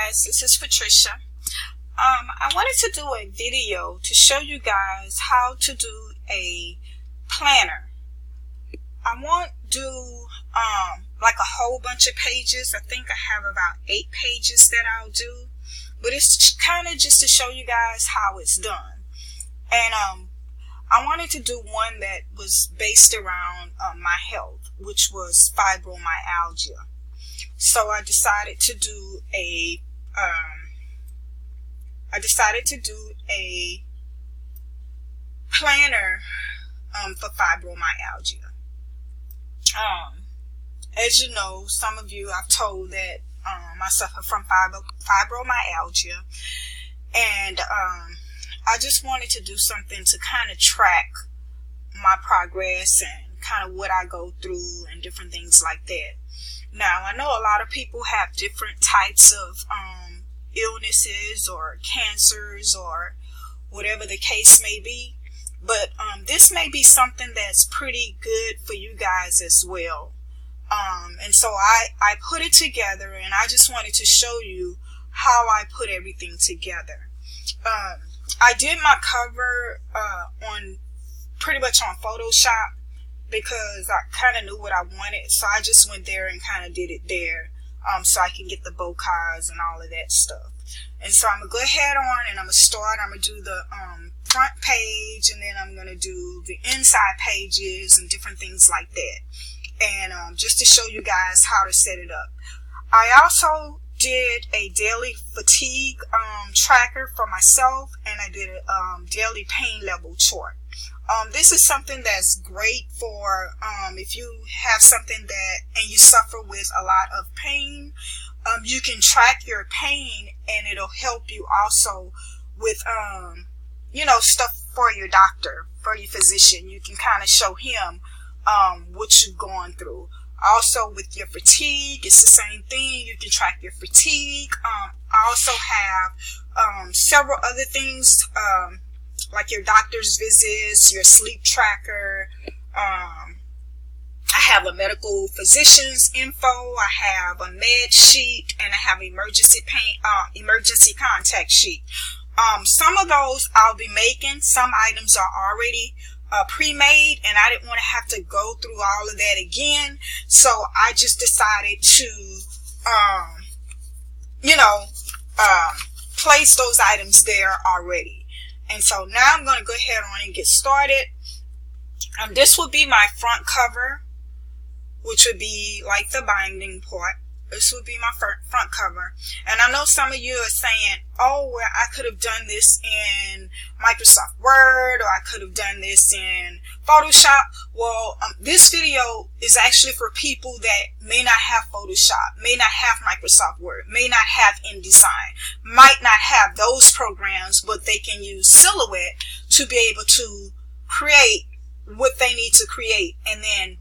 guys, this is Patricia. I wanted to do a video to show you guys how to do a planner. I won't do like a whole bunch of pages. I think I have about 8 pages that I'll do, but it's kind of just to show you guys how it's done. And I wanted to do one that was based around my health, which was fibromyalgia. So I decided to do a planner for fibromyalgia. As you know, some of you I've told that I suffer from fibromyalgia, and I just wanted to do something to kind of track my progress and kind of what I go through and different things like that. Now, I know a lot of people have different types of illnesses or cancers or whatever the case may be, but this may be something that's pretty good for you guys as well. And so I put it together, and I just wanted to show you how I put everything together. I did my cover pretty much on Photoshop, because I kind of knew what I wanted, so I just went there and kind of did it there, so I can get the bokehs and all of that stuff. And so I'm going to go ahead on and I'm going to start. I'm going to do the front page, and then I'm going to do the inside pages and different things like that. And just to show you guys how to set it up. I also did a daily fatigue tracker for myself, and I did a daily pain level chart. This is something that's great for if you have something and you suffer with a lot of pain. You can track your pain, and it'll help you also with stuff for your doctor, for your physician. You can kind of show him what you're going through. Also with your fatigue, it's the same thing. You can track your fatigue. I also have several other things, like your doctor's visits, your sleep tracker. I have a medical physician's info. I have a med sheet, and I have emergency contact sheet. Some of those I'll be making. Some items are already pre-made, and I didn't want to have to go through all of that again. So I just decided to, place those items there already. And so now I'm going to go ahead on and get started. This will be my front cover, which would be like the binding part. This would be my front cover. And I know some of you are saying, oh, well, I could have done this in Microsoft Word, or I could have done this in Photoshop. Well, this video is actually for people that may not have Photoshop, may not have Microsoft Word, may not have InDesign, might not have those programs, but they can use Silhouette to be able to create what they need to create. And then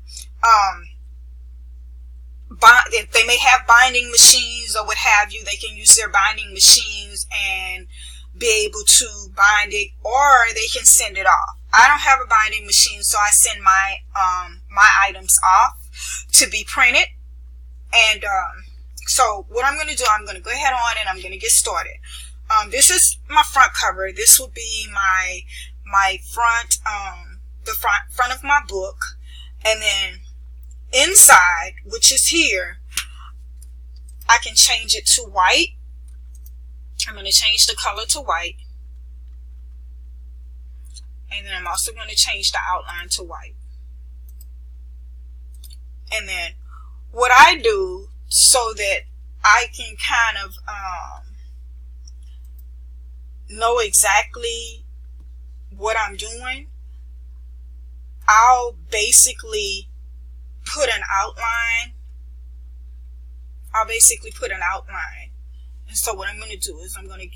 if they may have binding machines or what have you, they can use their binding machines and be able to bind it, or they can send it off. I don't have a binding machine, so I send my my items off to be printed. And so what I'm going to do, I'm going to go ahead on and I'm going to get started. This is my front cover. This will be my front, the front of my book. And then inside, which is here, I can change it to white. I'm going to change the color to white. And then I'm also going to change the outline to white. And then what I do, so that I can kind of know exactly what I'm doing, I'll basically put an outline. And so what I'm going to do is I'm going to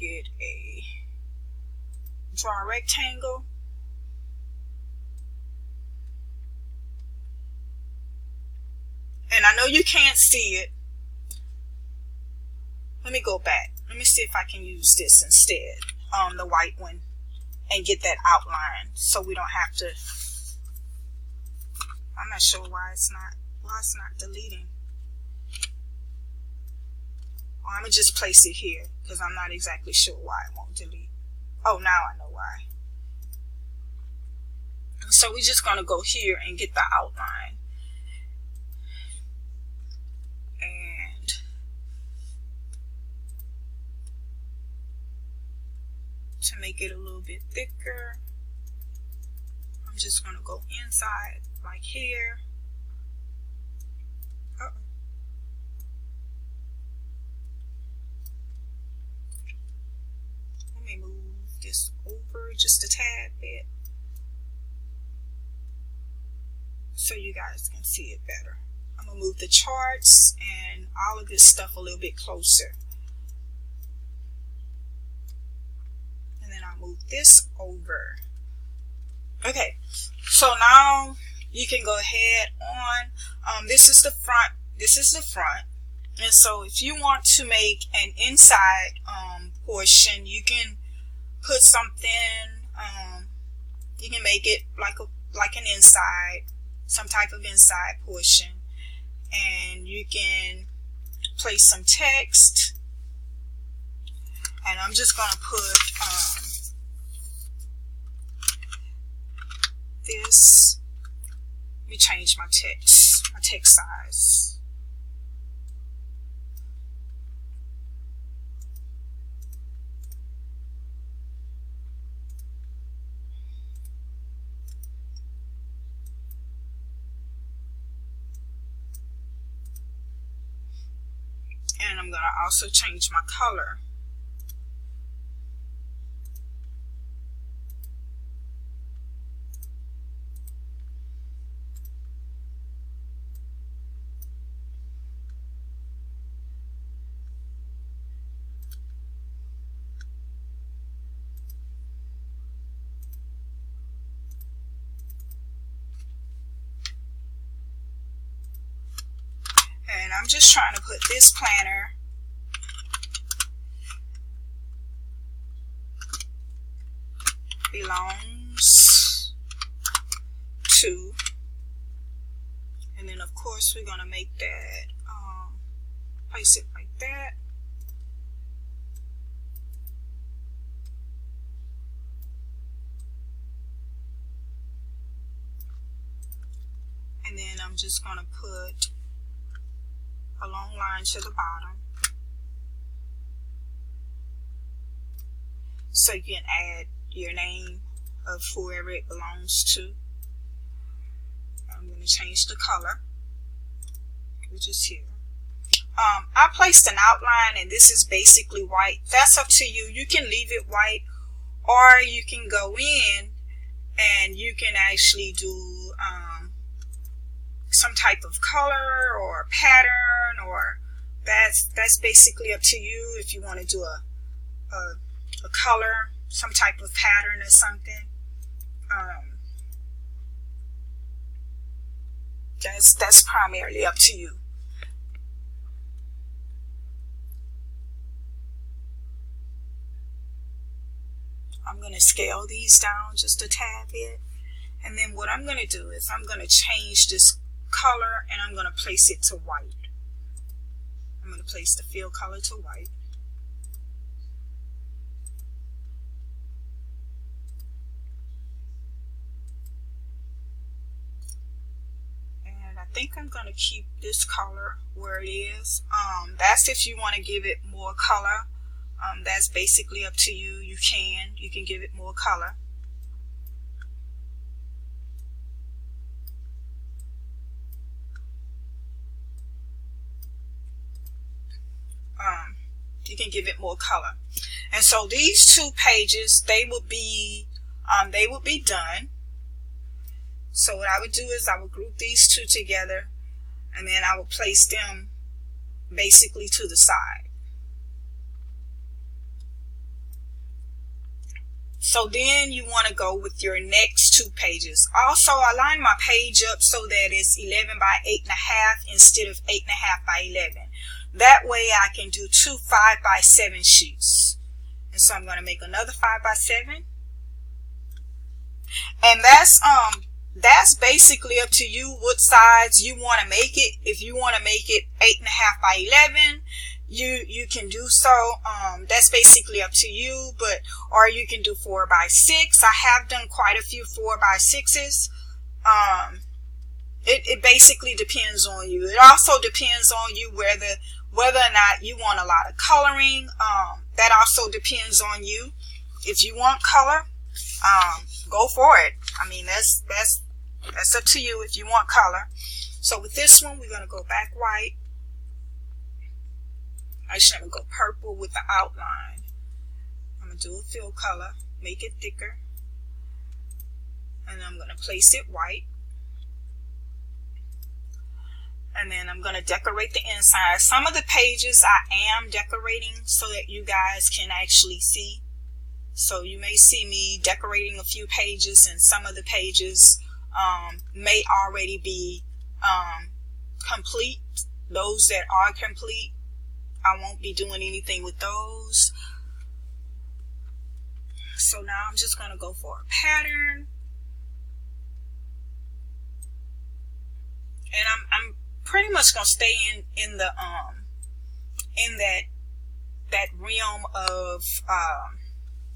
draw a rectangle. And I know you can't see it. Let me go back. Let me see if I can use this instead, the white one, and get that outline so we don't have to. I'm not sure why it's not deleting. Or I'm going to just place it here because I'm not exactly sure why it won't delete. Oh, now I know why. So we're just going to go here and get the outline. And to make it a little bit thicker, I'm just going to go inside like here. Let me move this over just a tad bit so you guys can see it better. I'm going to move the charts and all of this stuff a little bit closer. And then I'll move this over. Okay, so now you can go ahead on, this is the front, this is the front. And so if you want to make an inside portion, you can put something, you can make it like an inside, some type of inside portion. And you can place some text. And I'm just going to put this. Let me change my text size. And I'm going to also change my color. And I'm just trying to put this planner belongs to, and then of course we're going to make that, place it like that. And then I'm just going to put a long line to the bottom so you can add your name of whoever it belongs to. I'm going to change the color, which is here. I placed an outline, and this is basically white. That's up to you. You can leave it white, or you can go in and you can actually do some type of color or pattern, or that's basically up to you. If you want to do a color, some type of pattern or something, that's primarily up to you. I'm going to scale these down just a tad bit, and then what I'm going to do is I'm going to change this color and I'm going to place it to white. I'm going to place the fill color to white. And I think I'm going to keep this color where it is. That's if you want to give it more color. That's basically up to you. You can give it more color. You can give it more color. And so these two pages, they would be done. So what I would do is I would group these two together, and then I would place them basically to the side. So then you want to go with your next two pages. Also, I line my page up so that it's 11 by 8.5 instead of 8.5 by 11. That way I can do two 5 by 7 sheets. And so I'm going to make another 5 by 7. And that's basically up to you what size you want to make it. If you want to make it 8.5 by 11, you can do so. That's basically up to you, or you can do 4x6. I have done quite a few 4x6s. It basically depends on you. It also depends on you whether or not you want a lot of coloring. That also depends on you. If you want color, go for it. I mean, that's up to you if you want color. So with this one, we're going to go back white. Actually, I'm going to go purple with the outline. I'm going to do a fill color, make it thicker. And I'm going to place it white. And then I'm going to decorate the inside. Some of the pages I am decorating so that you guys can actually see. So you may see me decorating a few pages, and some of the pages may already be complete. Those that are complete, I won't be doing anything with those. So now I'm just going to go for a pattern. And I'm pretty much going to stay in the in that realm of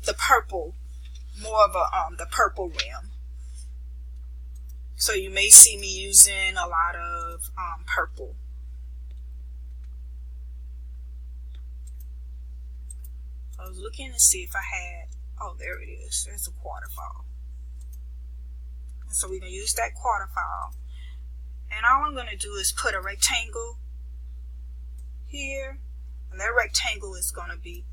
the purple, more of a the purple realm. So you may see me using a lot of purple. I was looking to see if I had, oh, there it is. There's a waterfall. And so we're going to use that waterfall. And all I'm going to do is put a rectangle here. And that rectangle is going to be,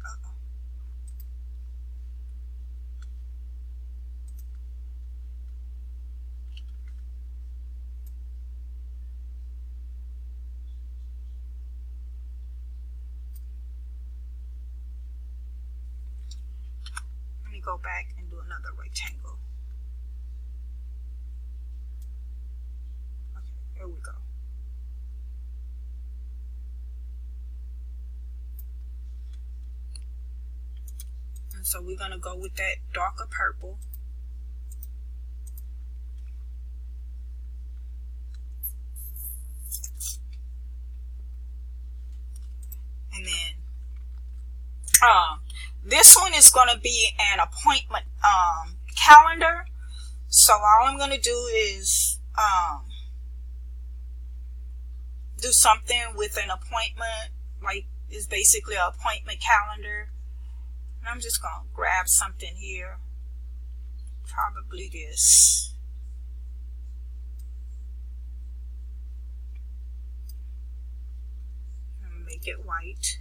let me go back and do another rectangle. Okay, here we go. And so we're going to go with that darker purple. And then this one is going to be an appointment calendar. So all I'm going to do is do something with an appointment, like it's basically an appointment calendar. And I'm just going to grab something here, probably this. I'm going to make it white.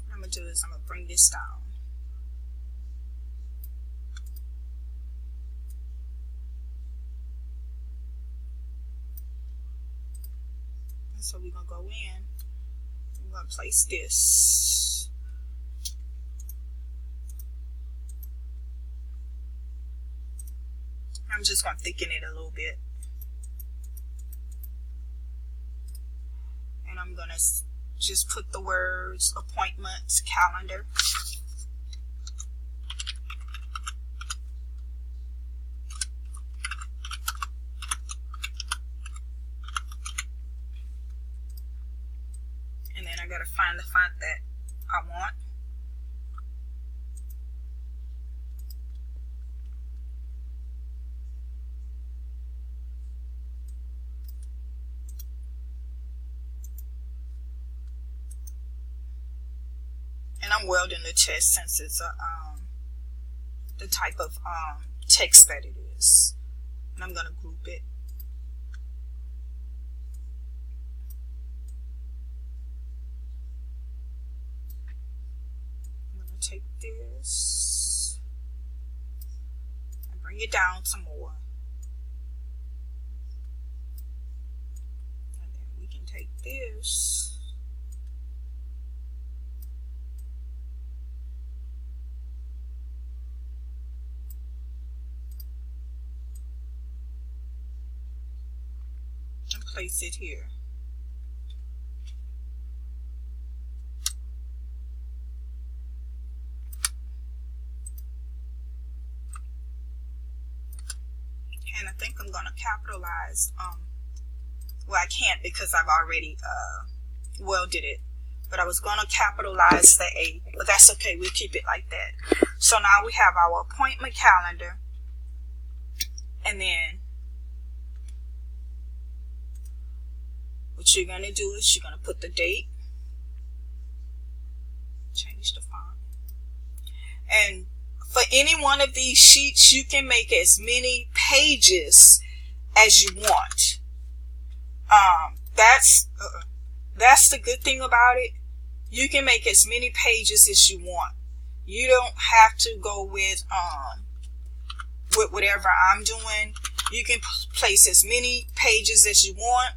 What I'm going to do is I'm going to bring this down. So we're going to go in, we're going to place this. I'm just going to thicken it a little bit. And I'm going to just put the words appointments, calendar. I gotta find the font that I want. And I'm welding the text since it's a the type of text that it is. And I'm gonna group it. Take this and bring it down some more, and then we can take this and place it here. I think I'm going to capitalize, well, I can't because I've already welded it, but I was going to capitalize the A, but that's okay, we'll keep it like that. So now we have our appointment calendar, and then what you're going to do is you're going to put the date, change the font, and for any one of these sheets you can make as many pages as you want. That's the good thing about it. You can make as many pages as you want. You don't have to go with whatever I'm doing. You can place as many pages as you want.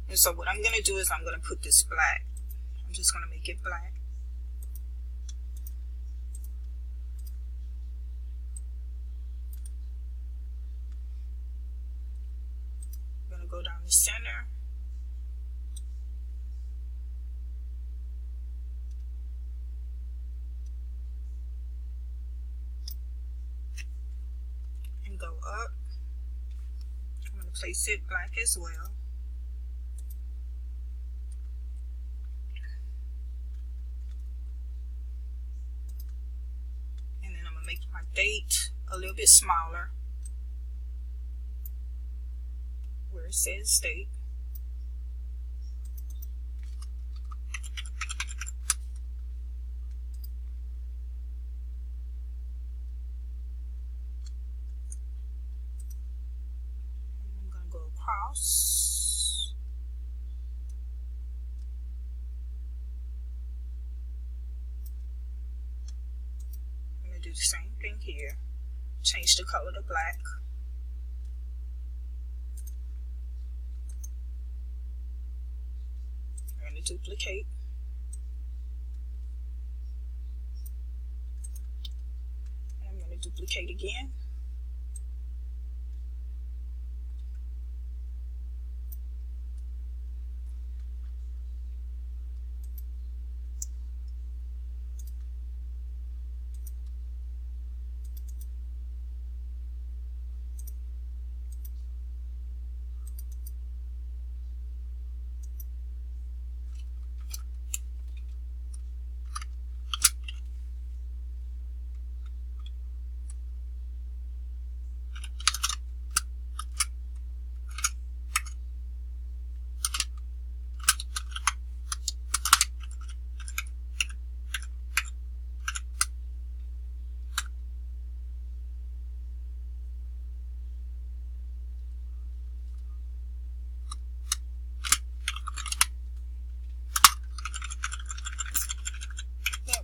And so what I'm going to do is I'm going to put this black. I'm just going to make it black. I'm going to go down the center. And go up. I'm going to place it black as well. Make my date a little bit smaller where it says date. And I'm going to go across. Do the same thing here. Change the color to black. I'm going to duplicate. And I'm going to duplicate again.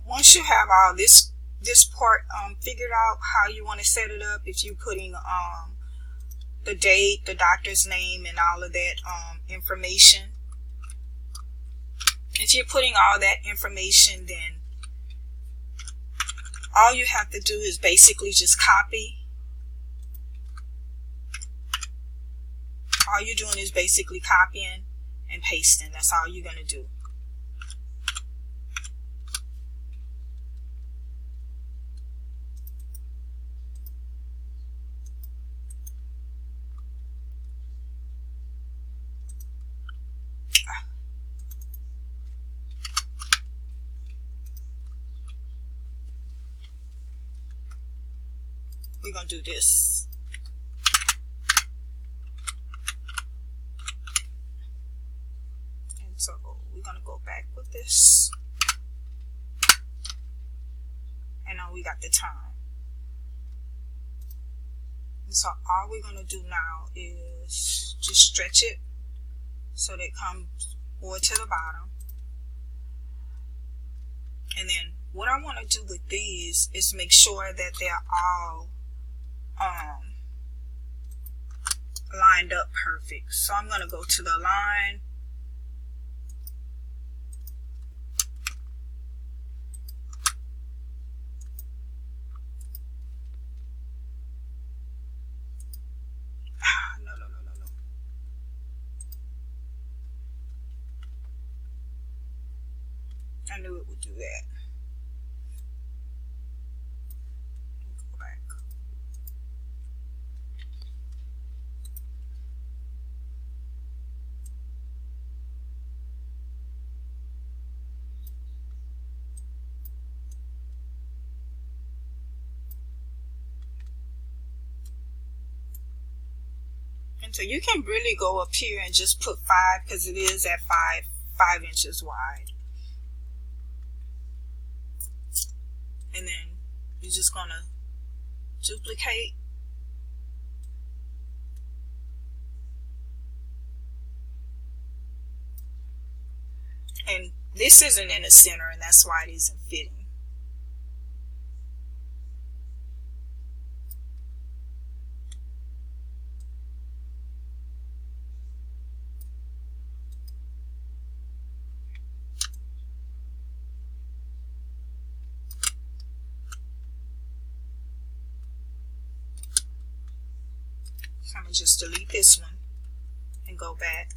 Once you have all this part figured out how you want to set it up, if you're putting the date, the doctor's name, and all of that information, if you're putting all that information, then all you have to do is basically just copy. All you're doing is basically copying and pasting. That's all you're going to do. We're going to do this. And so we're going to go back with this. And now we got the time. And so all we're going to do now is just stretch it so that it comes more to the bottom. And then what I want to do with these is make sure that they're all lined up perfect. So I'm going to go to the line, no. I knew it would do that. Go back. And so you can really go up here and just put 5, because it is at 5 inches wide. And then you're just gonna duplicate. And this isn't in the center, and that's why it isn't fitting. So I'm going to just delete this one and go back.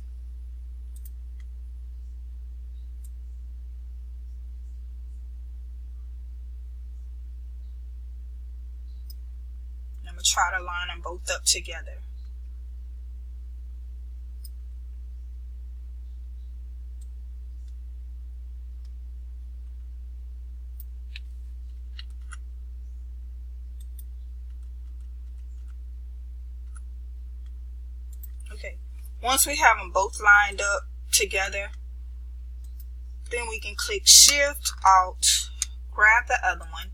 And I'm going to try to line them both up together. Okay, once we have them both lined up together, then we can click Shift, Alt, grab the other one,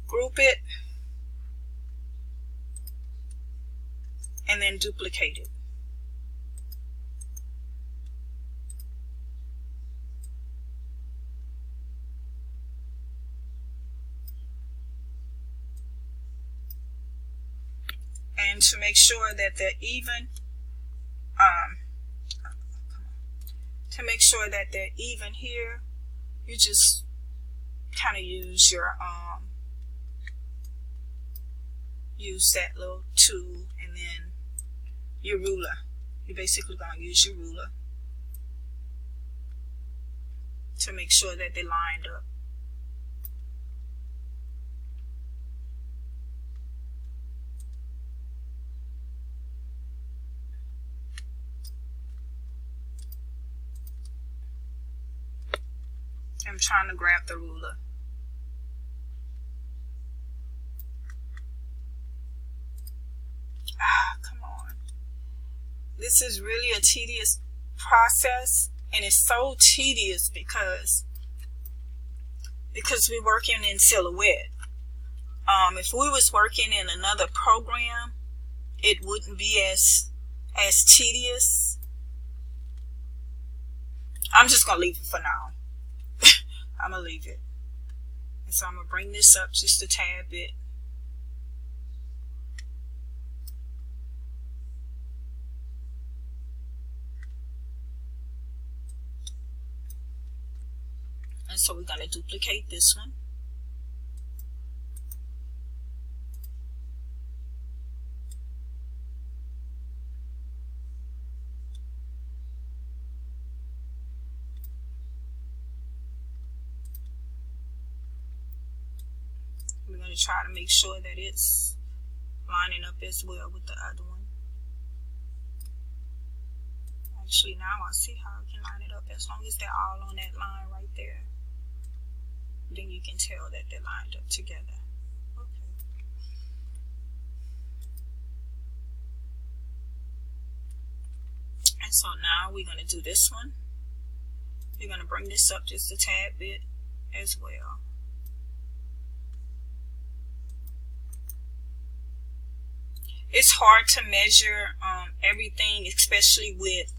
group it, and then duplicate it. And to make sure that they're even, here, you just kind of use your use that little tool, and then your ruler. You're basically going to use your ruler to make sure that they're lined up. I'm trying to grab the ruler. Come on. This is really a tedious process, and it's so tedious because we're working in silhouette. If we was working in another program, it wouldn't be as tedious. I'm just gonna leave it for now. I'm gonna leave it. And so I'm gonna bring this up just a tad bit. And so we're gonna duplicate this one. We're going to try to make sure that it's lining up as well with the other one. Actually, now I see how I can line it up. As long as they're all on that line right there, then you can tell that they're lined up together. Okay. And so now we're going to do this one. We're going to bring this up just a tad bit as well. It's hard to measure everything, especially with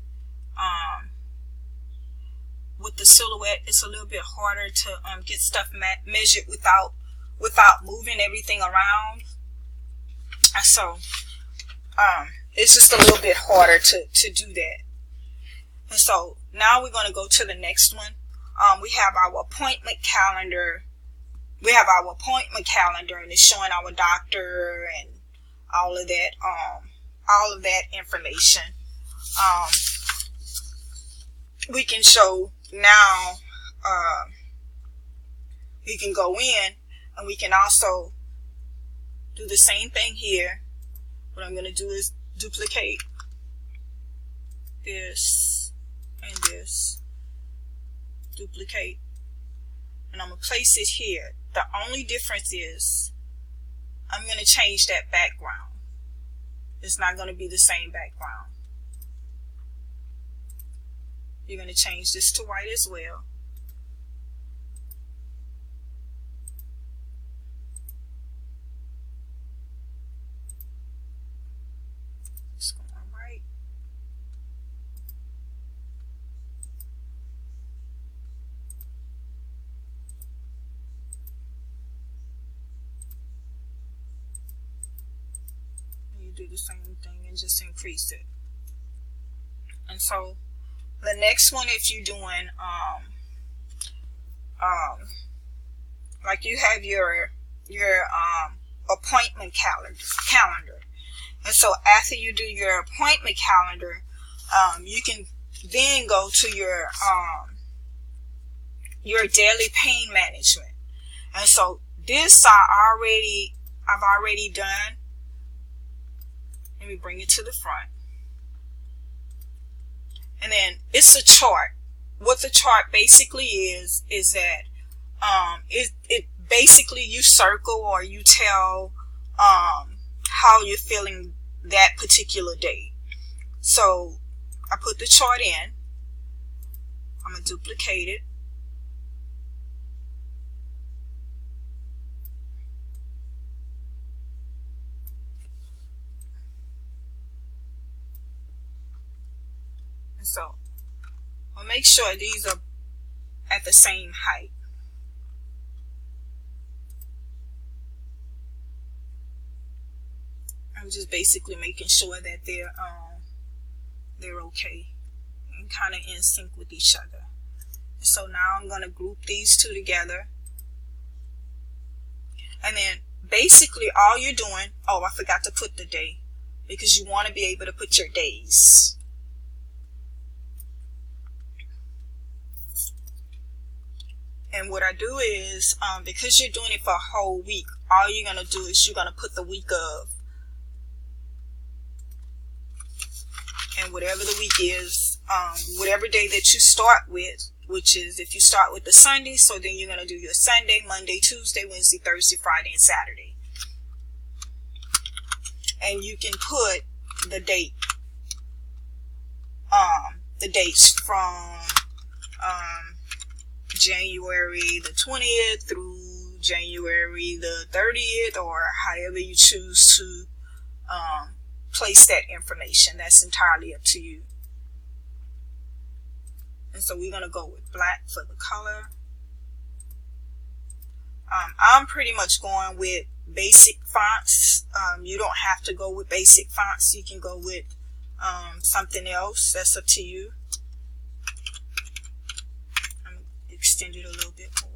the silhouette. It's a little bit harder to get stuff measured without moving everything around. And so it's just a little bit harder to do that. And so now we're going to go to the next one. We have our appointment calendar. And it's showing our doctor and all of that information. We can show now we can go in and we can also do the same thing here. What I'm going to do is duplicate this and this, duplicate, and I'm going to place it here. The only difference is I'm going to change that background. It's not going to be the same background. You're going to change this to white as well. It's going right. And you do the same thing and just increase it. And so the next one, if you're doing like you have your appointment calendar, and so after you do your appointment calendar, you can then go to your daily pain management. And so this I've already done. Let me bring it to the front. And then it's a chart. What the chart basically is that it basically you circle or you tell how you're feeling that particular day. So I put the chart in. I'm going to duplicate it. And so I'll make sure these are at the same height. I'm just basically making sure that they're okay and kind of in sync with each other. And so now I'm going to group these two together. And then basically all you're doing, oh, I forgot to put the day, because you want to be able to put your days. And what I do is, because you're doing it for a whole week, all you're going to do is you're going to put the week of. And whatever the week is, whatever day that you start with, which is if you start with the Sunday, so then you're going to do your Sunday, Monday, Tuesday, Wednesday, Thursday, Friday, and Saturday. And you can put the date, the dates from January the 20th through January the 30th, or however you choose to place that information. That's entirely up to you. And so we're going to go with black for the color. I'm pretty much going with basic fonts. You don't have to go with basic fonts. You can go with something else. That's up to you. I'm going to extend it a little bit more.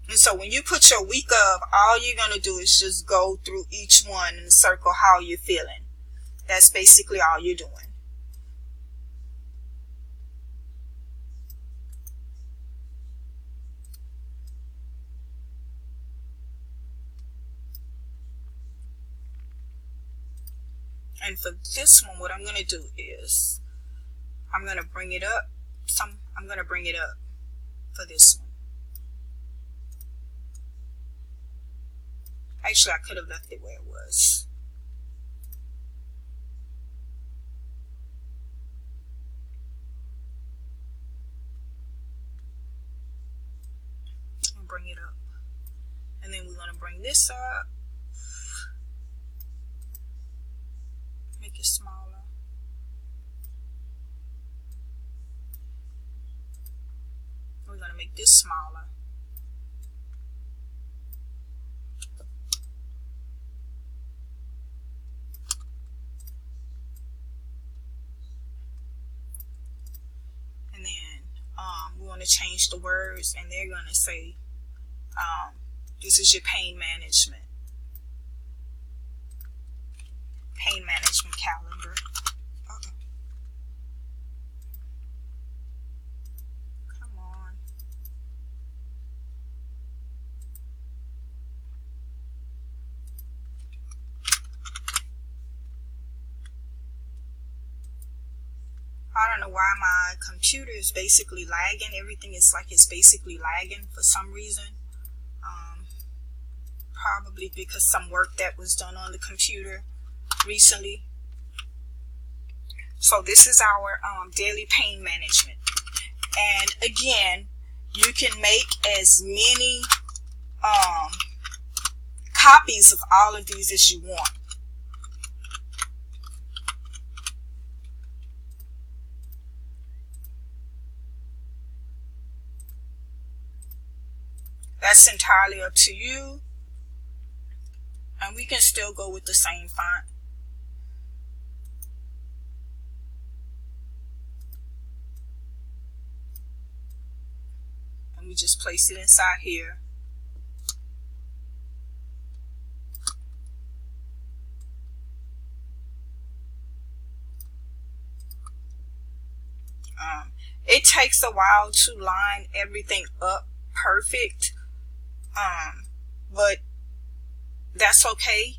And so when you put your week of, all you're going to do is just go through each one and circle how you're feeling. That's basically all you're doing. And for this one, what I'm going to do is I'm going to bring it up. I'm going to bring it up for this one. Actually, I could have left it where it was. I'll bring it up. And then we're going to bring this up. Make it smaller. We're going to make this smaller. We want to change the words, and they're going to say, this is your pain management. pain management calendar. Come on. I don't know why my computer is basically lagging. Everything is like it's basically lagging for some reason. Probably because some work that was done on the computer recently. So this is our daily pain management. And again, you can make as many copies of all of these as you want. That's entirely up to you. And we can still go with the same font. And we just place it inside here. It takes a while to line everything up perfect. But that's okay.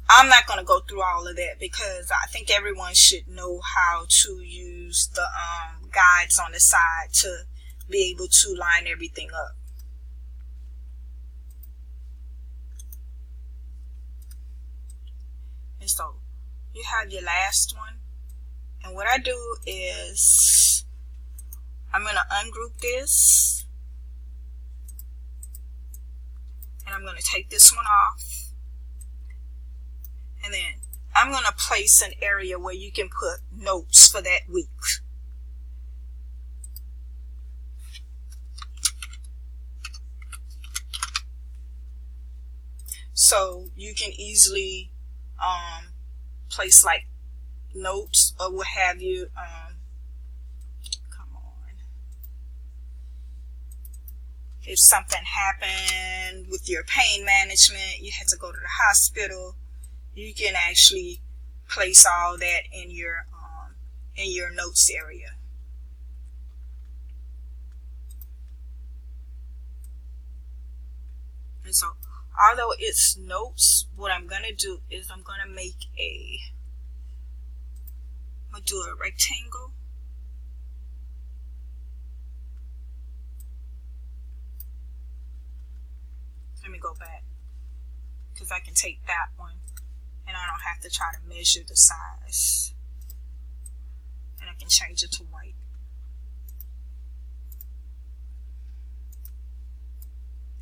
I'm not going to go through all of that because I think everyone should know how to use the guides on the side to be able to line everything up. And so you have your last one. And what I do is I'm going to ungroup this. And I'm going to take this one off. And then I'm going to place an area where you can put notes for that week. So you can easily place like notes or what have you. If something happened with your pain management, you had to go to the hospital, you can actually place all that in your notes area. And so, although it's notes, what I'm gonna do is I'm gonna do a rectangle. Let me go back because I can take that one and I don't have to try to measure the size, and I can change it to white.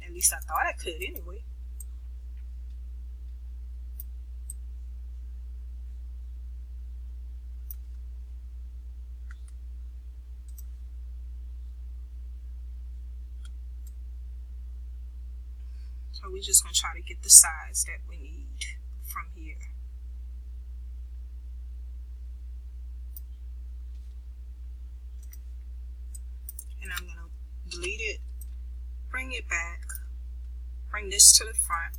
At least I thought I could anyway. So we're just going to try to get the size that we need from here. And I'm going to delete it, bring it back, bring this to the front.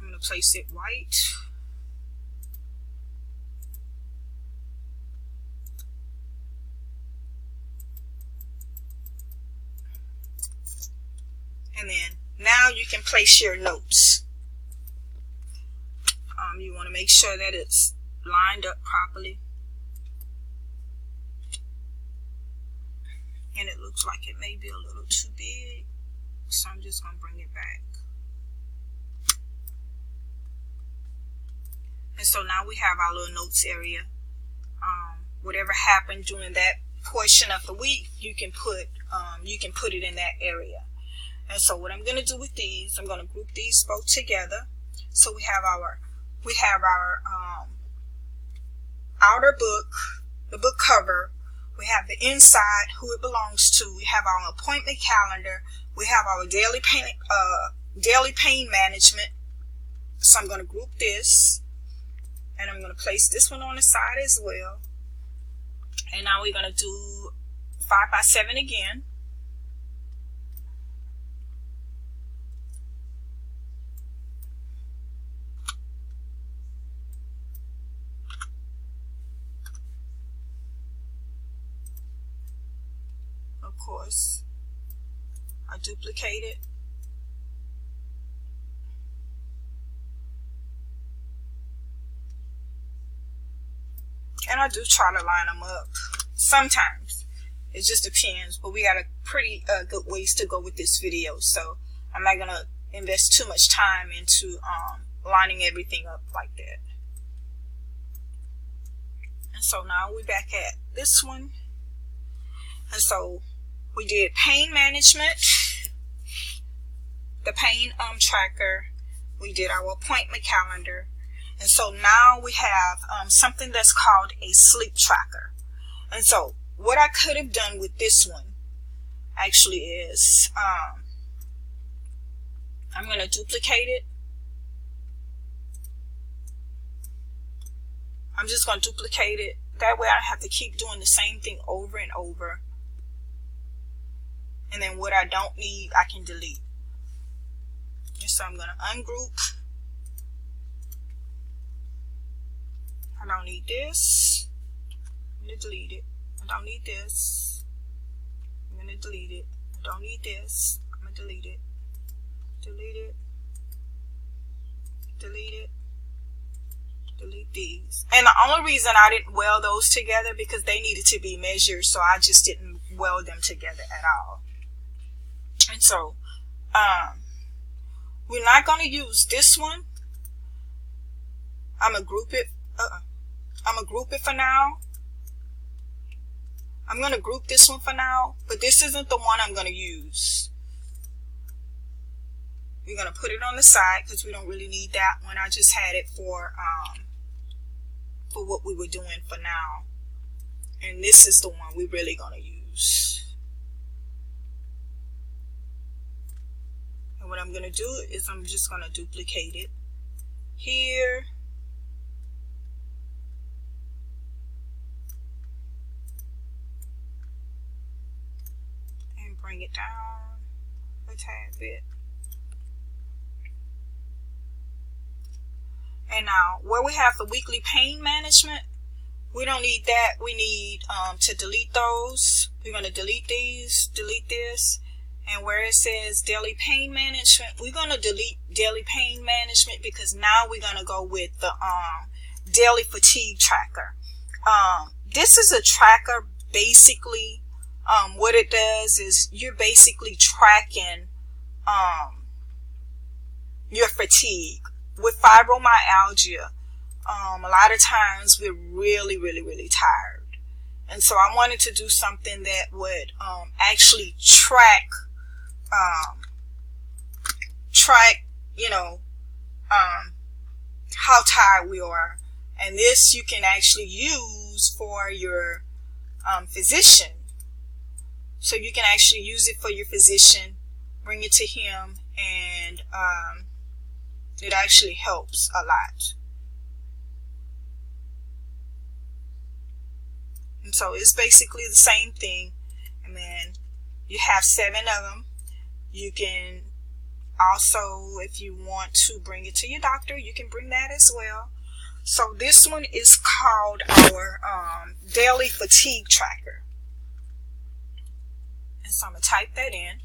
I'm going to place it white. And then now you can place your notes. You want to make sure that it's lined up properly. And it looks like it may be a little too big, so I'm just going to bring it back. And so now we have our little notes area. Whatever happened during that portion of the week, you can put it in that area. And so what I'm going to do with these, I'm going to group these both together. So we have our outer book, the book cover. We have the inside, who it belongs to. We have our appointment calendar. We have our daily pain management. So I'm going to group this, and I'm going to place this one on the side as well. And now we're going to do 5x7 again. of course, I duplicate it. And I do try to line them up. Sometimes. It just depends. But we got a pretty good ways to go with this video. So I'm not going to invest too much time into lining everything up like that. And so now we're back at this one. And so we did pain management, the pain tracker. We did our appointment calendar. And so now we have something that's called a sleep tracker. And so what I could have done with this one actually is I'm going to duplicate it. I'm just going to duplicate it. That way I don't have to keep doing the same thing over and over. And then what I don't need, I can delete. And so I'm going to ungroup. I don't need this. I'm going to delete it. I don't need this. I'm going to delete it. I don't need this. I'm going to delete it. Delete it. Delete it. Delete these. And the only reason I didn't weld those together because they needed to be measured, so I just didn't weld them together at all. And so we're not going to use this one. I'm going to group it. I'm going to group it for now. I'm going to group this one for now, but this isn't the one I'm going to use. We're going to put it on the side because we don't really need that one. I just had it for what we were doing for now. And this is the one we're really going to use. And what I'm going to do is I'm just going to duplicate it here. And bring it down a tad bit. And now, where we have the weekly pain management, we don't need that. We need to delete those. We're going to delete these, delete this. And where it says daily pain management, we're going to delete daily pain management because now we're going to go with the daily fatigue tracker. This is a tracker. Basically, what it does is you're basically tracking your fatigue. With fibromyalgia, a lot of times we're really tired. And so I wanted to do something that would actually track, how tired we are. And this you can actually use for your physician. So you can actually use it for your physician, bring it to him, and it actually helps a lot. And so it's basically the same thing. And then you have 7 of them. You can also, if you want to bring it to your doctor, you can bring that as well. So this one is called our daily fatigue tracker. And so I'm going to type that in.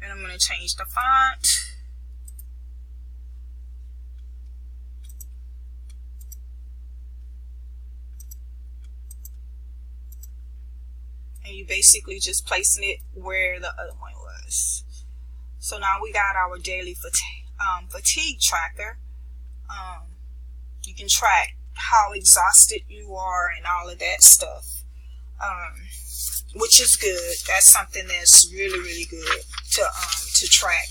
And I'm going to change the font. And you basically just placing it where the other one was. So now we got our daily fatigue tracker. You can track how exhausted you are and all of that stuff, which is good. That's something that's really good to track.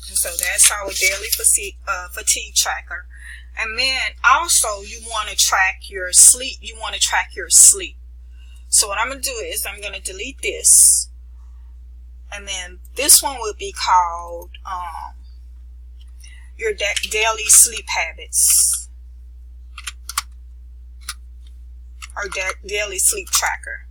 And so that's our daily fatigue tracker. And then also you want to track your sleep. You want to track your sleep. So what I'm going to do is I'm going to delete this. And then this one would be called your daily sleep habits or daily sleep tracker.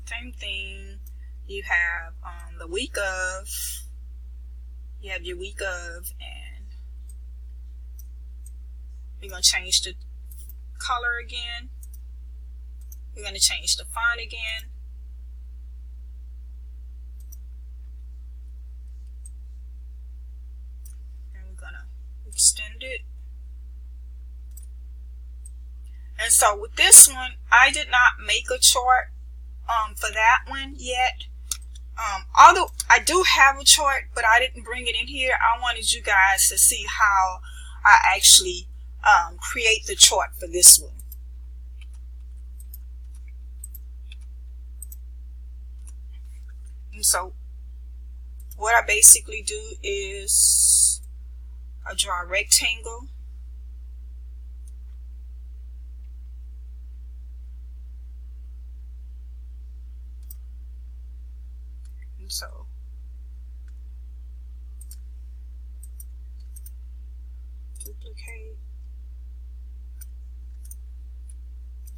Same thing. You have the week of. You have your week of, and we're going to change the color again. We're going to change the font again. And we're going to extend it. And so with this one, I did not make a chart for that one yet. Although I do have a chart, but I didn't bring it in here. I wanted you guys to see how I actually create the chart for this one. And so what I basically do is I draw a rectangle. And so duplicate,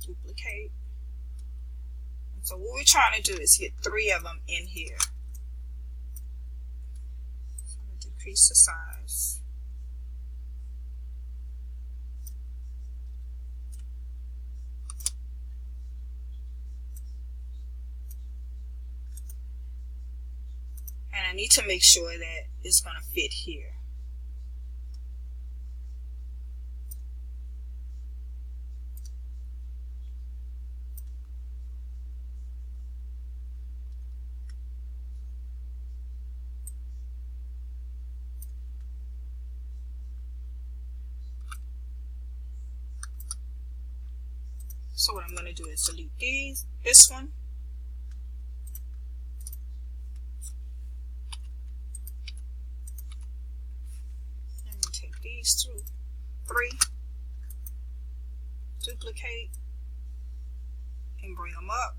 duplicate. And so what we're trying to do is get 3 of them in here. So I'm going to decrease the size. And I need to make sure that it's going to fit here. So what I'm going to do is delete this one. And take these 3, duplicate, and bring them up.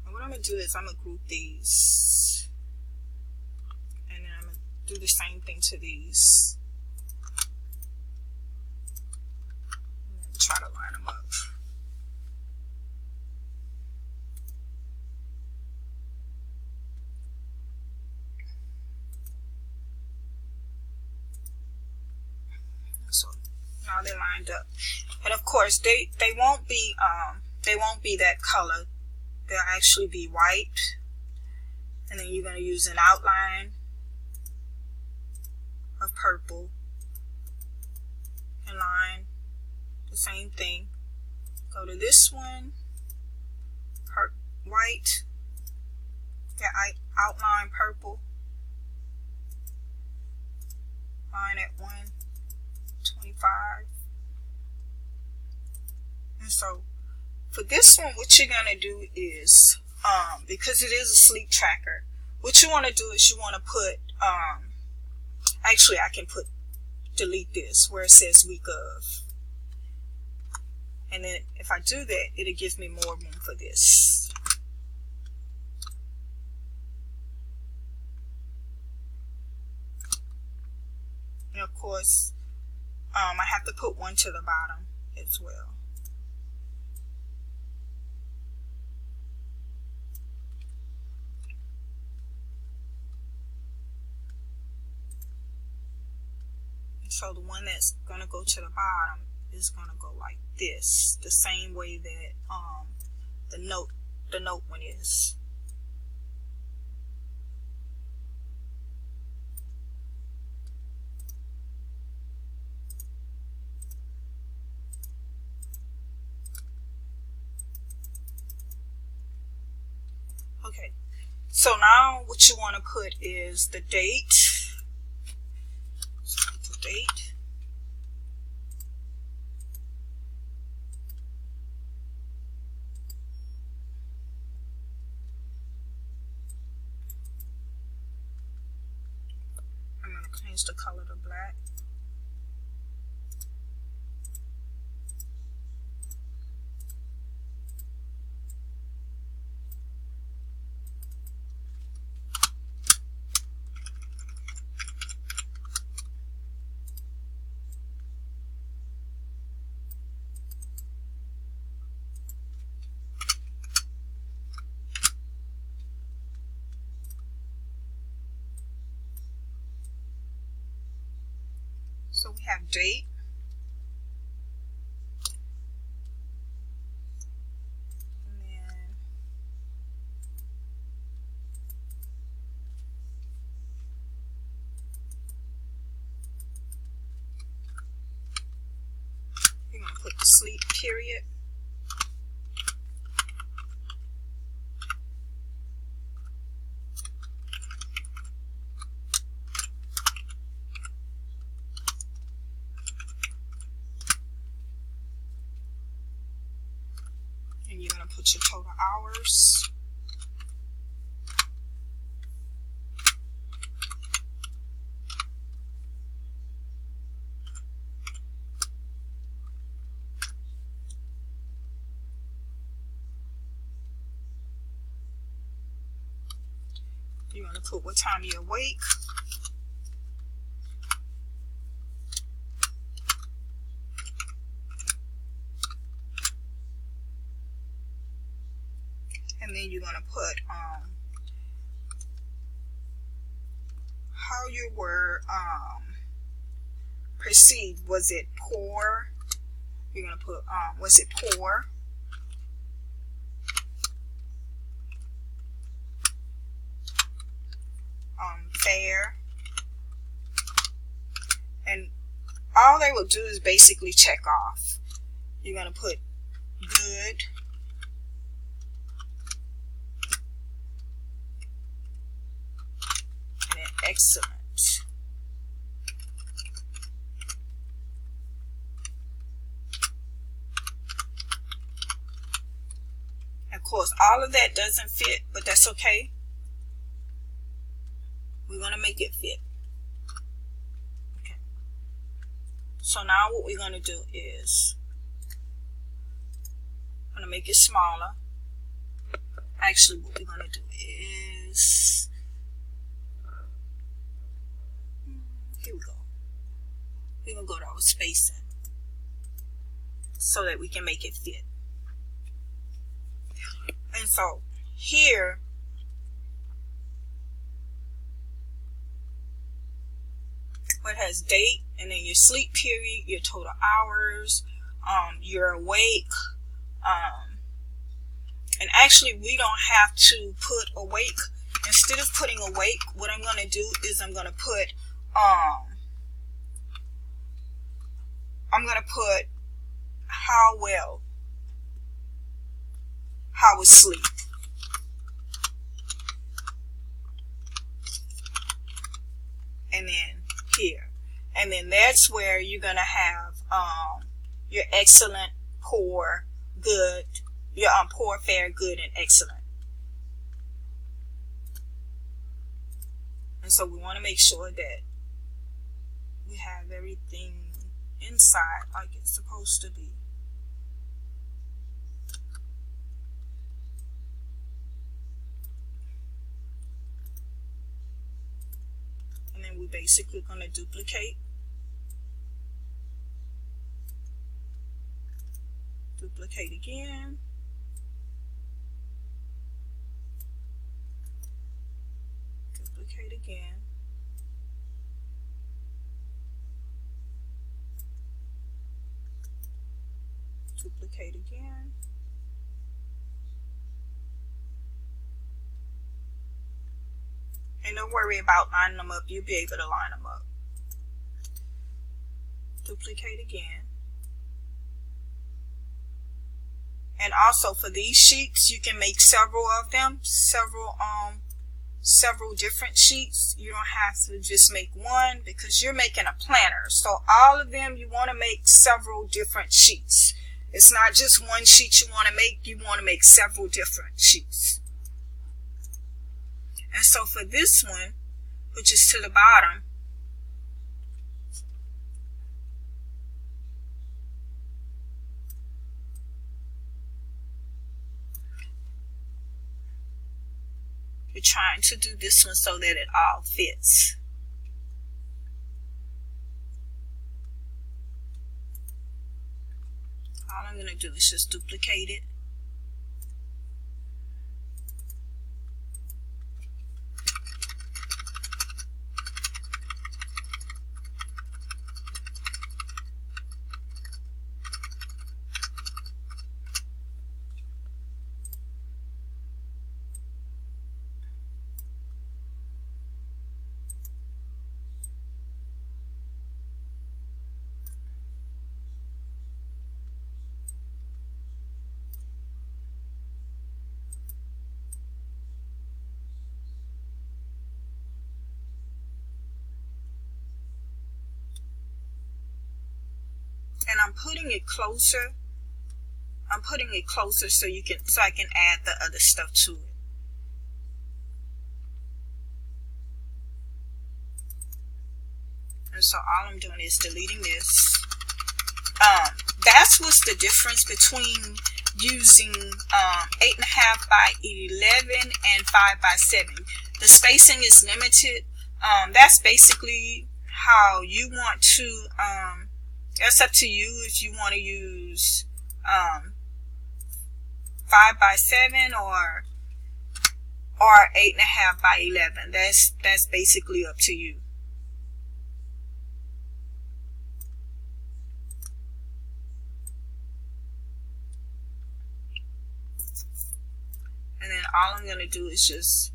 And what I'm going to do is I'm going to group these. And then I'm going to do the same thing to these. And try to line them up. So now they're lined up, and of course they won't be that color. They'll actually be white, and then you're going to use an outline of purple and line the same thing. Go to this one, white, yeah, outline purple, line at 125. And so for this one, what you're going to do is, because it is a sleep tracker, what you want to do is you want to put, actually I can delete this where it says week of. And then if I do that, it'll give me more room for this. And of course, I have to put one to the bottom as well. So the one that's going to go to the bottom is going to go like this, the same way that the note one is. Okay, so now what you want to put is the date. So put date. I'm going to change the color to black. So we have date. And then you're going to put the sleep period. And you're going to put your total hours. You're going to put what time you're awake. And then you're going to put how you were perceived. Was it poor? You're going to put, was it poor? Fair. And all they will do is basically check off. You're going to put good, and then excellent. Of course, all of that doesn't fit, but that's okay. We're going to make it fit. Okay. So now what we're going to do is I'm going to make it smaller. Actually, what we're going to do is, here we go. We're going to go to our spacing so that we can make it fit. And so here, what has date, and then your sleep period, your total hours, you're awake, and actually we don't have to put awake. Instead of putting awake, what I'm going to do is I'm going to put how well, how was sleep. And then here, and then that's where you're gonna have your excellent, poor, good, your poor, fair, good, and excellent. And so we want to make sure that we have everything inside like it's supposed to be. And then we're basically going to duplicate, duplicate again, duplicate again, duplicate again, and don't worry about lining them up, you'll be able to line them up. Duplicate again. And also for these sheets, you can make several of them, several different sheets. You don't have to just make one because you're making a planner. So all of them, you want to make several different sheets. It's not just one sheet you want to make several different sheets. And so for this one, which is to the bottom, you're trying to do this one so that it all fits. All I'm going to do is just duplicate it. I'm putting it closer. I'm putting it closer so I can add the other stuff to it. And so all I'm doing is deleting this. That's what's the difference between using 8.5 by 11 and 5 by 7. The spacing is limited. That's basically how you want to, that's up to you if you want to use 5 by 7 or 8.5 by 11. That's basically up to you. And then all I'm gonna do is just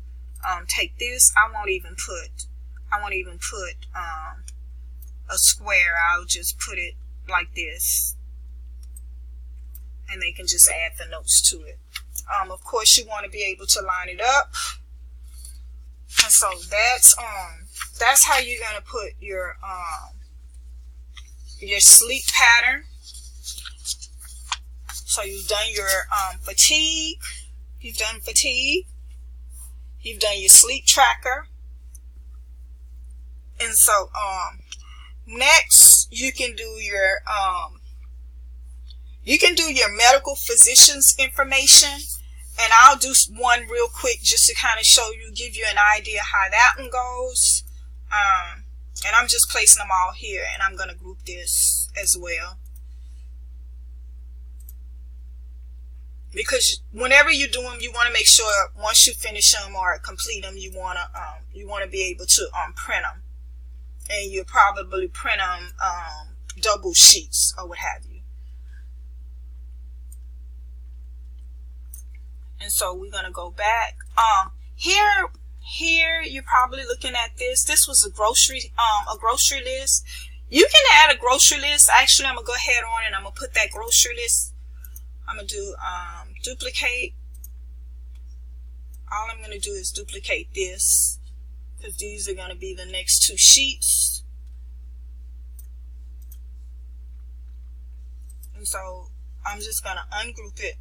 take this. I won't even put a square. I'll just put it like this, and they can just add the notes to it. Of course, you want to be able to line it up, and so that's how you're gonna put your sleep pattern. So you've done your fatigue. You've done fatigue. You've done your sleep tracker. And so next you can do your medical physician's information, and I'll do one real quick just to kind of show you, give you an idea how that one goes. And I'm just placing them all here, and I'm going to group this as well. Because whenever you do them, you want to make sure once you finish them or complete them, you want to be able to print them, and you probably print them double sheets or what have you. And so we're gonna go back. Here you're probably looking at this. This was a grocery list. You can add a grocery list. Actually, I'm gonna go ahead on and I'm gonna put that grocery list. I'm going to do duplicate. All I'm going to do is duplicate this, because these are going to be the next two sheets. And so I'm just going to ungroup it.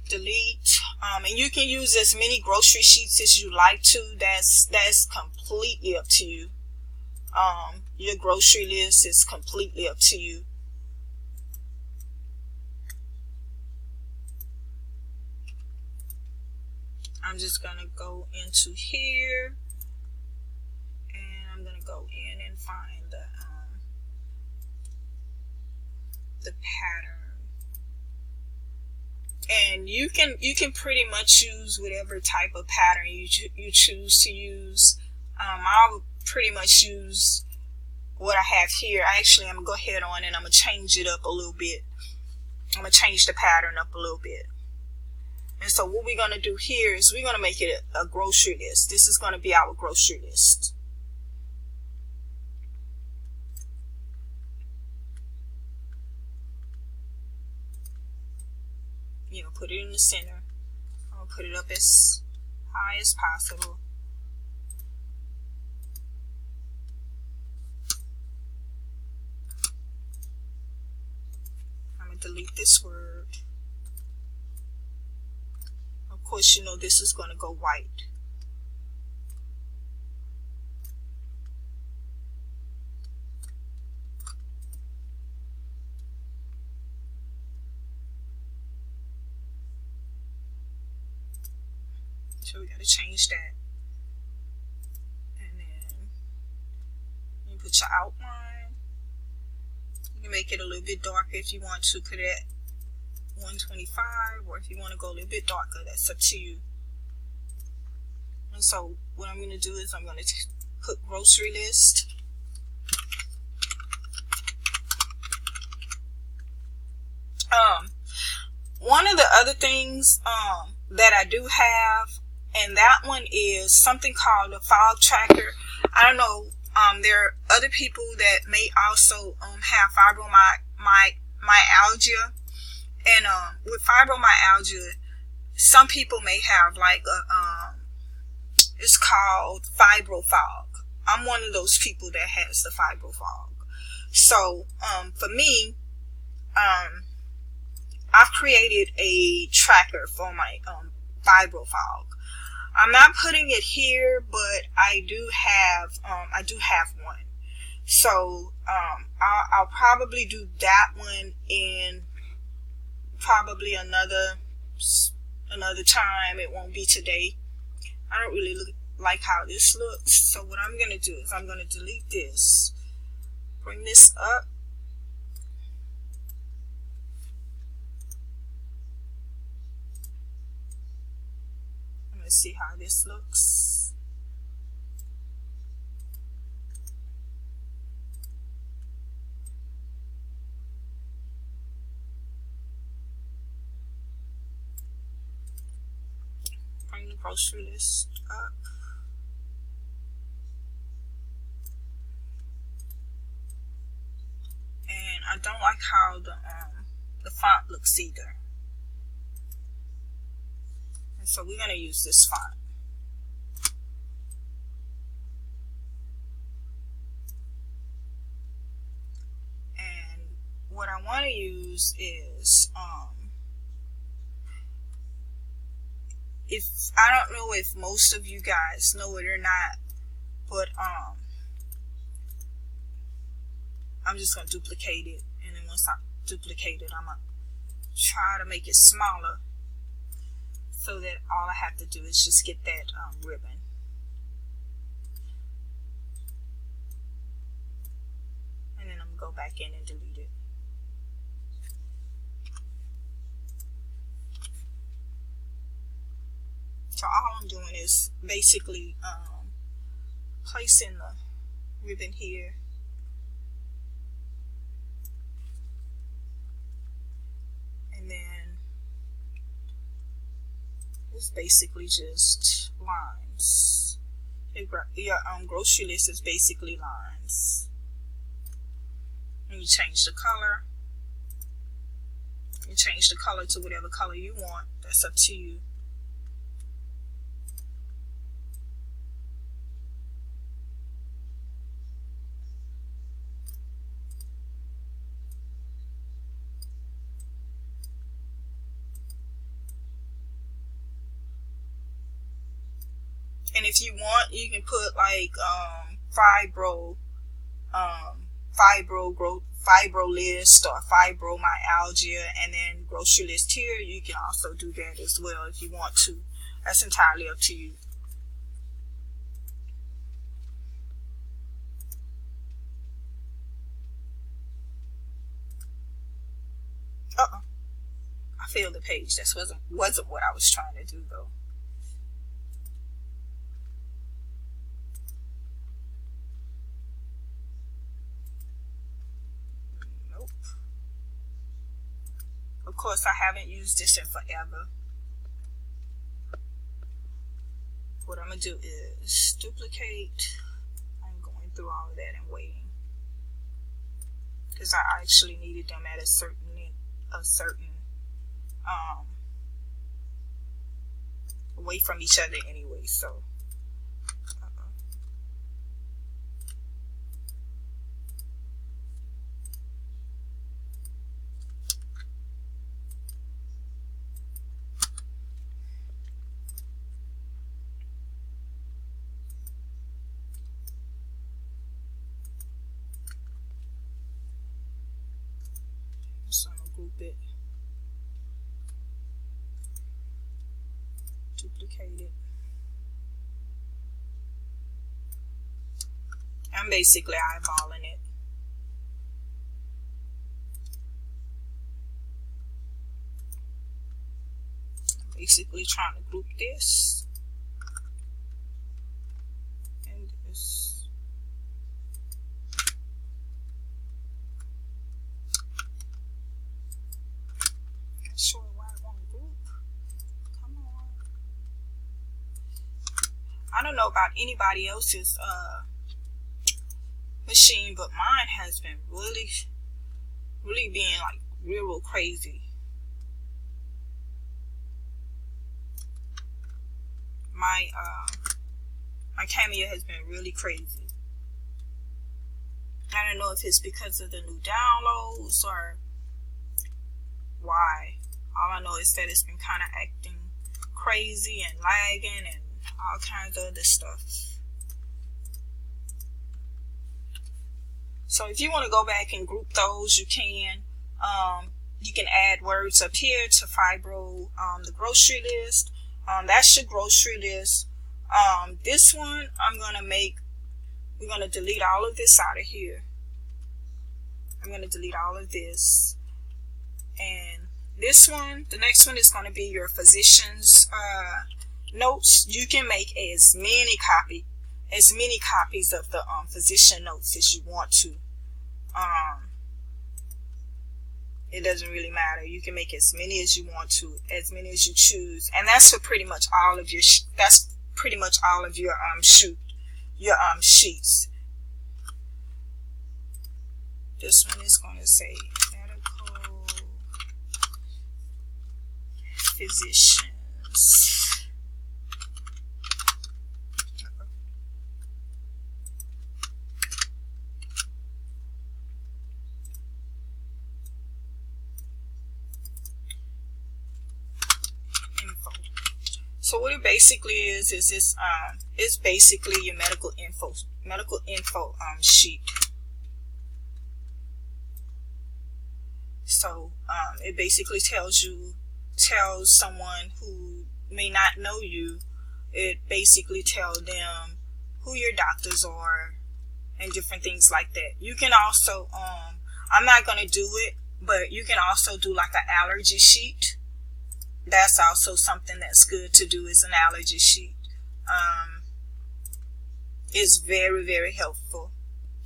Delete. And you can use as many grocery sheets as you like to. That's completely up to you. Your grocery list is completely up to you. I'm just gonna go into here, and I'm gonna go in and find the pattern. And you can pretty much use whatever type of pattern you choose to use. I'll pretty much use what I have here. Actually, I'm gonna go ahead on and I'm gonna change it up a little bit. I'm gonna change the pattern up a little bit. And so what we're gonna do here is we're gonna make it a grocery list. This is gonna be our grocery list. You know, put it in the center. I'm gonna put it up as high as possible. Delete this word. Of course, you know this is going to go white. So we got to change that. And then you put your outline. You can make it a little bit darker if you want to. Put it at 125, or if you want to go a little bit darker, that's up to you. And so what I'm going to do is I'm going to put grocery list. One of the other things that I do have, and that one is something called a file tracker. I don't know. There are other people that may also have fibromyalgia, and with fibromyalgia, some people may have like It's called fibro fog. I'm one of those people that has the fibro fog. So for me, I've created a tracker for my fibro fog. I'm not putting it here, but I do have one. So I'll probably do that one in probably another time. It won't be today. I don't really like how this looks. So what I'm going to do is I'm going to delete this, bring this up. I'm going to see how this looks. Bring the grocery list up. And I don't like how the font looks either. And so we're going to use this font. And what I want to use is if I don't know if most of you guys know it or not, but I'm just gonna duplicate it, and then once I duplicate it, I'm gonna try to make it smaller so that all I have to do is just get that ribbon. And then I'm gonna go back in and delete it. So all I'm doing is basically placing the ribbon here. And then it's basically just lines. Your grocery list is basically lines. And you change the color. You change the color to whatever color you want. That's up to you. And if you want, you can put like fibro list or fibromyalgia, and then grocery list here. You can also do that as well if you want to. That's entirely up to you. I failed the page. That wasn't what I was trying to do though. Of course, I haven't used this in forever. What I'm going to do is duplicate. I'm going through all of that and waiting. Because I actually needed them at a certain away from each other anyway, so. So I'm going to group it, duplicate it. I'm basically eyeballing it. I'm basically trying to group this and this. Not sure why it won't group. Come on. I don't know about anybody else's machine, but mine has been really being like real crazy. My My Cameo has been really crazy. I don't know if it's because of the new downloads or why. All I know is that it's been kind of acting crazy and lagging and all kinds of other stuff. So if you want to go back and group those, you can. You can add words up here to Fibro, the grocery list. That's your grocery list. This one we're going to delete all of this out of here. I'm going to delete all of this. And this one, the next one is going to be your physician's notes. You can make as many copies of the physician notes as you want to. It doesn't really matter. You can make as many as you want to, as many as you choose, and that's for pretty much all of your. That's pretty much all of your sheets. This one is going to say medical physicians. So what it basically is this it's basically your medical info sheet. So it basically tells someone who may not know you, it basically tells them who your doctors are and different things like that. You can also I'm not gonna do it, but you can also do like an allergy sheet. That's also something that's good to do, is an allergy sheet. It's very, very helpful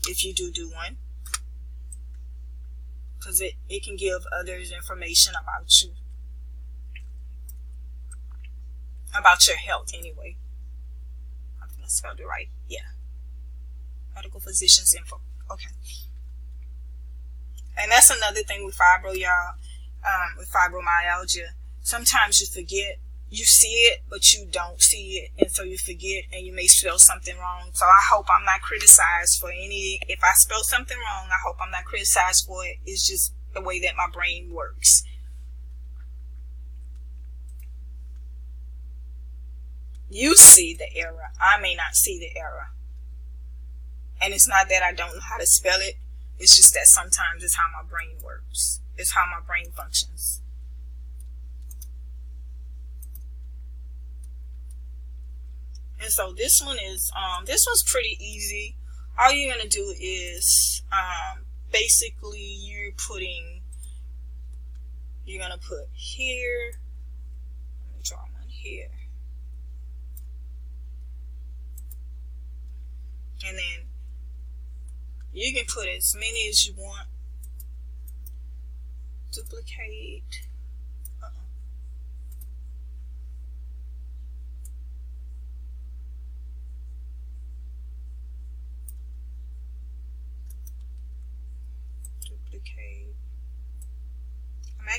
if you do one, because it can give others information about you, about your health anyway. I think I spelled it right. Yeah. Medical physicians info. Okay. And that's another thing with fibro, y'all. With fibromyalgia. Sometimes you forget, you see it, but you don't see it, and so you forget, and you may spell something wrong. So I hope I'm not criticized for if I spell something wrong, I hope I'm not criticized for it. It's just the way that my brain works. You see the error. I may not see the error. And it's not that I don't know how to spell it. It's just that sometimes it's how my brain works. It's how my brain functions. And so this one is, this one's pretty easy. All you're going to do is, basically you're going to put here, let me draw one here. And then you can put as many as you want. Duplicate. I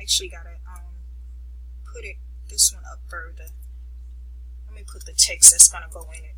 actually gotta put this one up further. Let me put the text that's gonna go in it.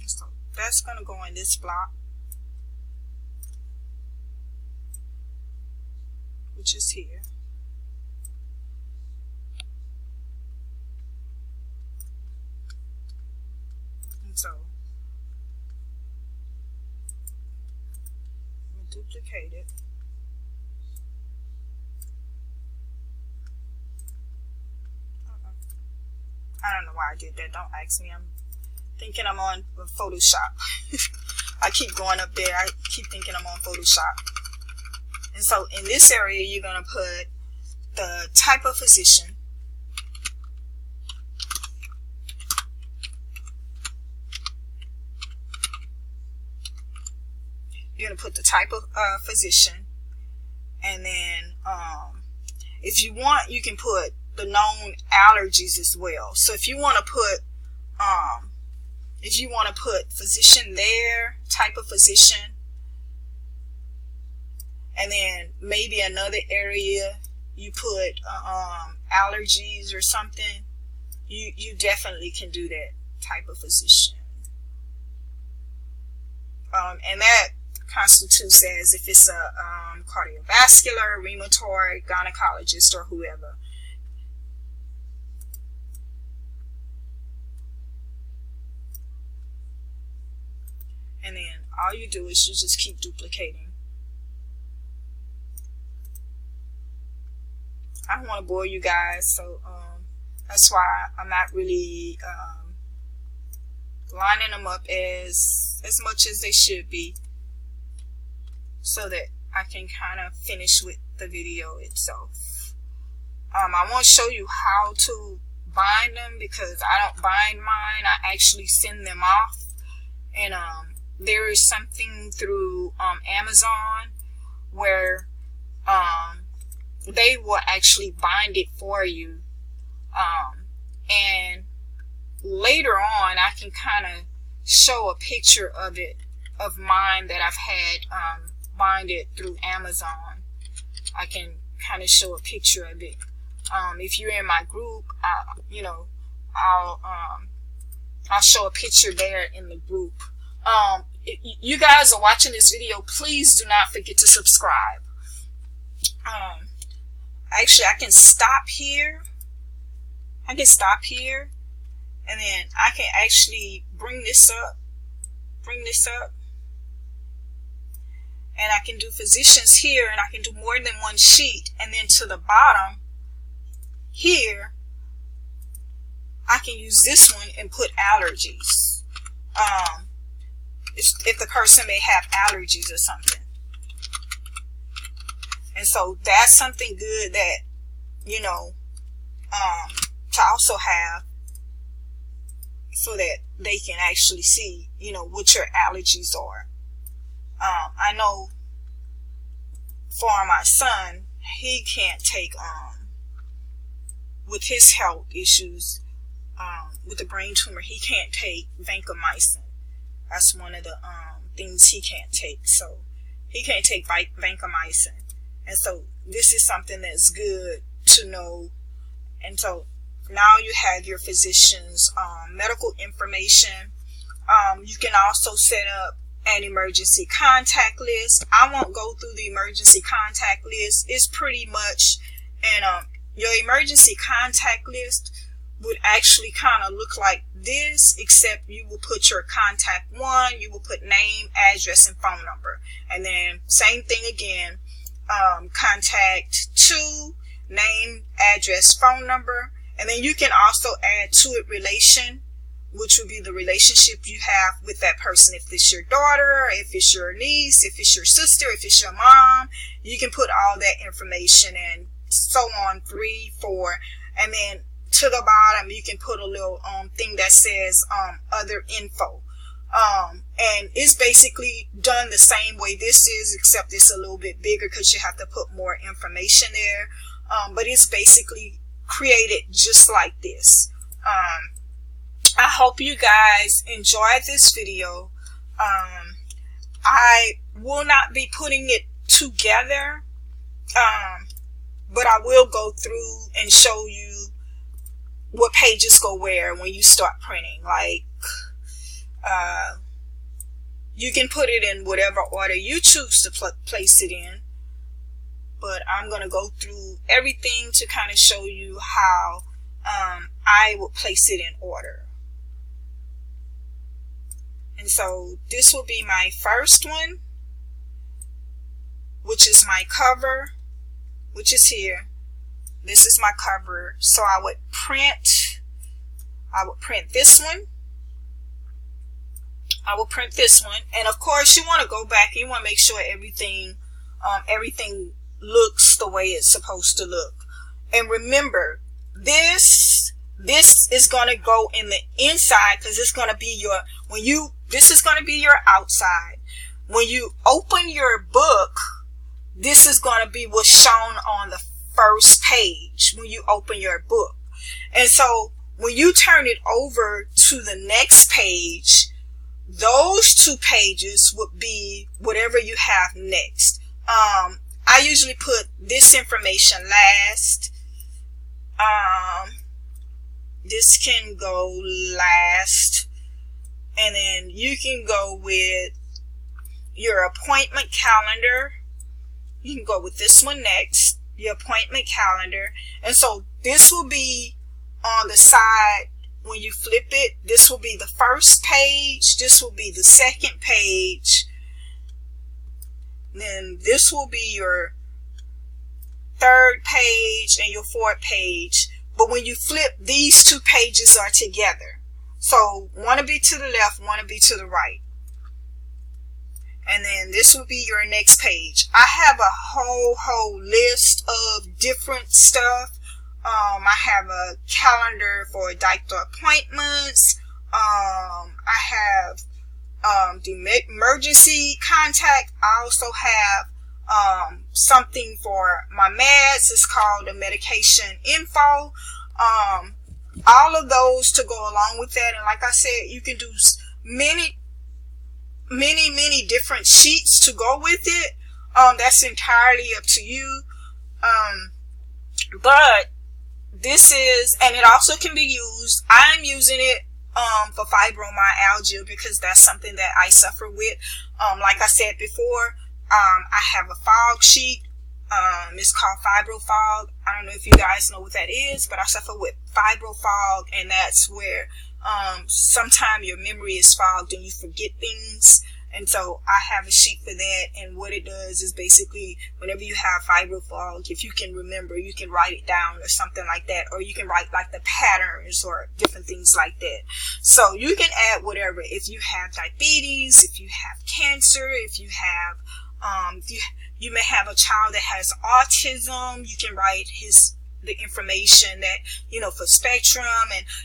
So that's going to go in this block, which is here. And so I'm going to duplicate it. I don't know why I did that. Don't ask me. I'm thinking I'm on Photoshop. I keep going up there. I keep thinking I'm on Photoshop. And so in this area, you're going to put the type of physician, you're going to put the type of physician, and then if you want, you can put the known allergies as well. So if you want to put physician there, type of physician, and then maybe another area you put allergies or something, you definitely can do that, type of physician. And that constitutes as if it's a cardiovascular, rheumatoid, gynecologist, or whoever. And then all you do is you just keep duplicating. I don't want to bore you guys, so that's why I'm not really lining them up as much as they should be, so that I can kind of finish with the video itself. I want to show you how to bind them, because I don't bind mine. I actually send them off. And there is something through Amazon where they will actually bind it for you. And later on, I can kind of show a picture of it, of mine that I've had binded through Amazon. I can kind of show a picture of it. If you're in my group, I'll show a picture there in the group. You guys are watching this video, please do not forget to subscribe. Actually, I can stop here. And then I can actually bring this up, and I can do physicians here, and I can do more than one sheet. And then to the bottom here, I can use this one and put allergies. If the person may have allergies or something. And so that's something good that, to also have, so that they can actually see, what your allergies are. I know for my son, he can't take, with his health issues, with the brain tumor, he can't take vancomycin. That's one of the things he can't take. So he can't take vancomycin. And so this is something that's good to know. And so now you have your physician's medical information. You can also set up an emergency contact list. I won't go through the emergency contact list. It's pretty much, and your emergency contact list would actually kind of look like this, except you will put your contact 1, you will put name, address, and phone number. And then same thing again, contact 2, name, address, phone number. And then you can also add to it relation, which would be the relationship you have with that person. If it's your daughter, if it's your niece, if it's your sister, if it's your mom, you can put all that information and so on, 3, 4, and then to the bottom you can put a little thing that says other info. And it's basically done the same way this is, except it's a little bit bigger because you have to put more information there. But it's basically created just like this. I hope you guys enjoyed this video. I will not be putting it together, but I will go through and show you what pages go where when you start printing. Like, you can put it in whatever order you choose to place it in, but I'm going to go through everything to kind of show you how I would place it in order. And so this will be my first one, which is my cover, which is here. This is my cover. So I would print this one. I will print this one, and of course you want to go back and you want to make sure everything looks the way it's supposed to look. And remember, this is going to go in the inside, because it's going to be this is going to be your outside. When you open your book, this is going to be what's shown on the first page when you open your book. And so when you turn it over to the next page, those 2 pages would be whatever you have next. I usually put this information last. This can go last. And then you can go with your appointment calendar. You can go with this one next, your appointment calendar. And so this will be on the side. When you flip it, this will be the first page, this will be the second page, then this will be your third page and your fourth page. But when you flip, these 2 pages are together. So one will be to the left, one will be to the right. And then this will be your next page. I have a whole list of different stuff. I have a calendar for doctor appointments. I have the emergency contact. I also have something for my meds. It's called the medication info. All of those to go along with that. And like I said, you can do many different sheets to go with it. That's entirely up to you. But this is, and it also can be used, I'm using it for fibromyalgia, because that's something that I suffer with. Like I said before, I have a fog sheet. It's called fibrofog. I don't know if you guys know what that is, but I suffer with fibrofog, and that's where sometimes your memory is fogged and you forget things. And so I have a sheet for that, and what it does is basically whenever you have fibrofog, if you can remember, you can write it down or something like that, or you can write like the patterns or different things like that. So you can add whatever. If you have diabetes, if you have cancer, if you have you may have a child that has autism, you can write the information that, for spectrum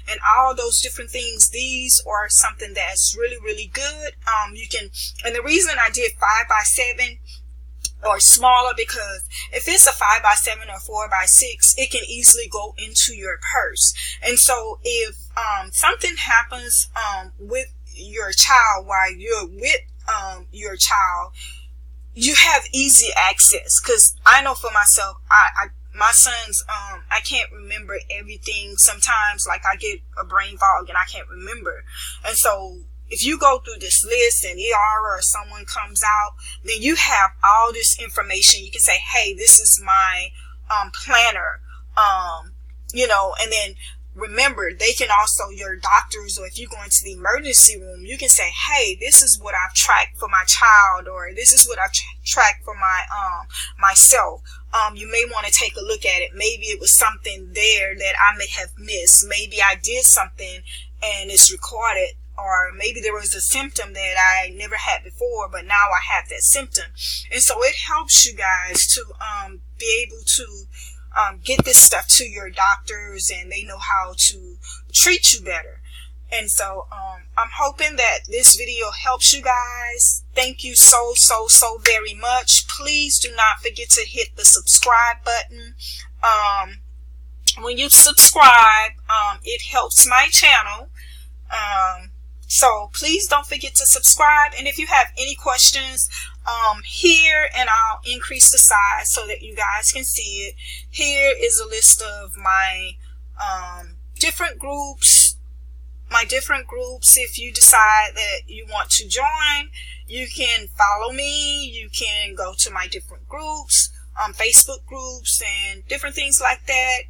and all those different things. These are something that's really good. You can, and the reason I did 5x7 or smaller, because if it's a 5x7 or 4x6, it can easily go into your purse. And so if something happens with your child while you're with your child, you have easy access. Because I know for myself, my sons, I can't remember everything. Sometimes, like, I get a brain fog and I can't remember. And so if you go through this list and ER or someone comes out, then you have all this information. You can say, hey, this is my planner, and then remember, they can also, your doctors, or if you go into the emergency room, you can say, hey, this is what I've tracked for my child, or this is what I've tracked for my myself. You may want to take a look at it. Maybe it was something there that I may have missed. Maybe I did something and it's recorded, or maybe there was a symptom that I never had before, but now I have that symptom. And so it helps you guys to be able to get this stuff to your doctors, and they know how to treat you better. And so I'm hoping that this video helps you guys. Thank you so very much. Please do not forget to hit the subscribe button. When you subscribe, it helps my channel. So please don't forget to subscribe. And if you have any questions, here, and I'll increase the size so that you guys can see it. Here is a list of my different groups. If you decide that you want to join, you can follow me. You can go to my different groups, Facebook groups, and different things like that.